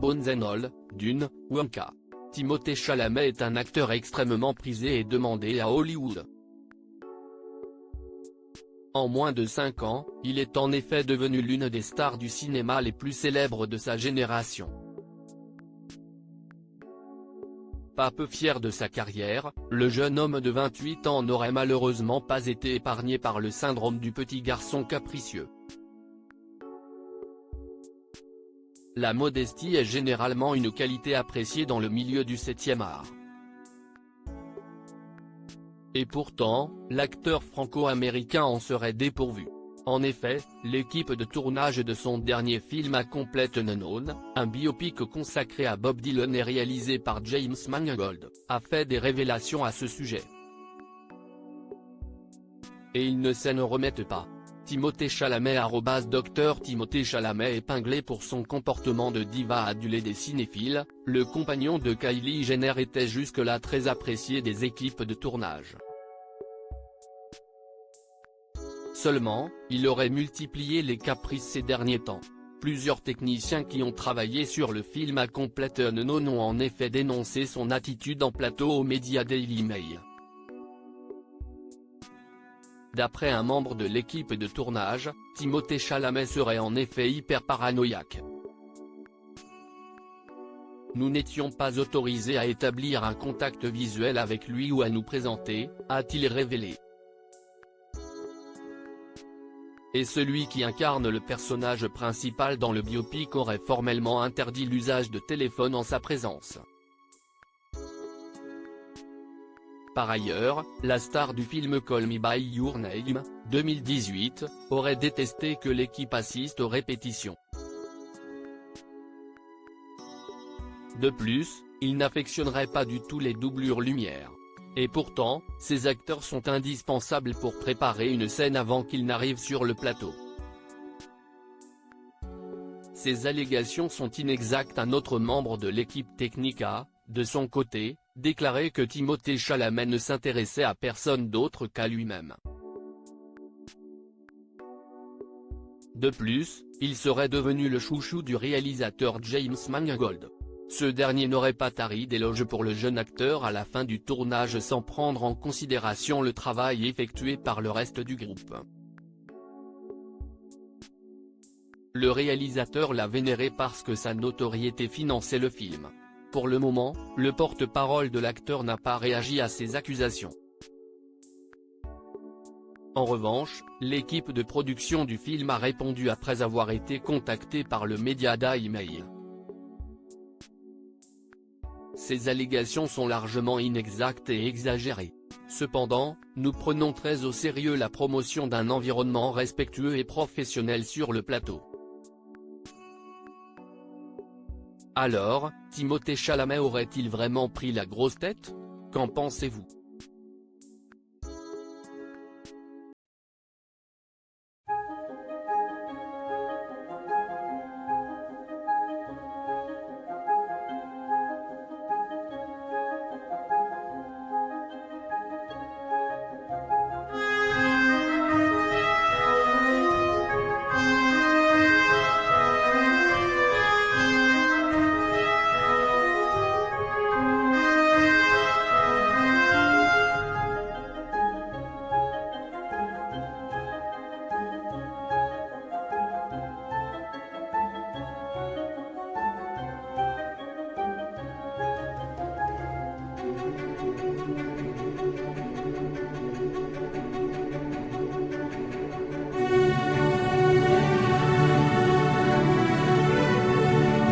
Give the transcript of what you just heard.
Bones & All, Dune, Wonka. Timothée Chalamet est un acteur extrêmement prisé et demandé à Hollywood. En moins de 5 ans, il est en effet devenu l'une des stars du cinéma les plus célèbres de sa génération. Pas peu fier de sa carrière, le jeune homme de 28 ans n'aurait malheureusement pas été épargné par le syndrome du petit garçon capricieux. La modestie est généralement une qualité appréciée dans le milieu du 7e art. Et pourtant, l'acteur franco-américain en serait dépourvu. En effet, l'équipe de tournage de son dernier film A Complete Unknown, un biopic consacré à Bob Dylan et réalisé par James Mangold, a fait des révélations à ce sujet. Et ils ne s'en remettent pas. Timothée Chalamet Dr Timothée Chalamet épinglé pour son comportement de diva adulé des cinéphiles, le compagnon de Kylie Jenner était jusque-là très apprécié des équipes de tournage. Seulement, il aurait multiplié les caprices ces derniers temps. Plusieurs techniciens qui ont travaillé sur le film A Complete Unknown ont en effet dénoncé son attitude en plateau aux médias Daily Mail. D'après un membre de l'équipe de tournage, Timothée Chalamet serait en effet hyper paranoïaque. Nous n'étions pas autorisés à établir un contact visuel avec lui ou à nous présenter, a-t-il révélé. Et celui qui incarne le personnage principal dans le biopic aurait formellement interdit l'usage de téléphone en sa présence. Par ailleurs, la star du film Call Me By Your Name, 2018, aurait détesté que l'équipe assiste aux répétitions. De plus, il n'affectionnerait pas du tout les doublures lumière. Et pourtant, ces acteurs sont indispensables pour préparer une scène avant qu'ils n'arrivent sur le plateau. Ces allégations sont inexactes. Un autre membre de l'équipe technique a, de son côté, déclaré que Timothée Chalamet ne s'intéressait à personne d'autre qu'à lui-même. De plus, il serait devenu le chouchou du réalisateur James Mangold. Ce dernier n'aurait pas tari d'éloges pour le jeune acteur à la fin du tournage sans prendre en considération le travail effectué par le reste du groupe. Le réalisateur l'a vénéré parce que sa notoriété finançait le film. Pour le moment, le porte-parole de l'acteur n'a pas réagi à ces accusations. En revanche, l'équipe de production du film a répondu après avoir été contactée par le média Daily Mail. Ces allégations sont largement inexactes et exagérées. Cependant, nous prenons très au sérieux la promotion d'un environnement respectueux et professionnel sur le plateau. Alors, Timothée Chalamet aurait-il vraiment pris la grosse tête? Qu'en pensez-vous?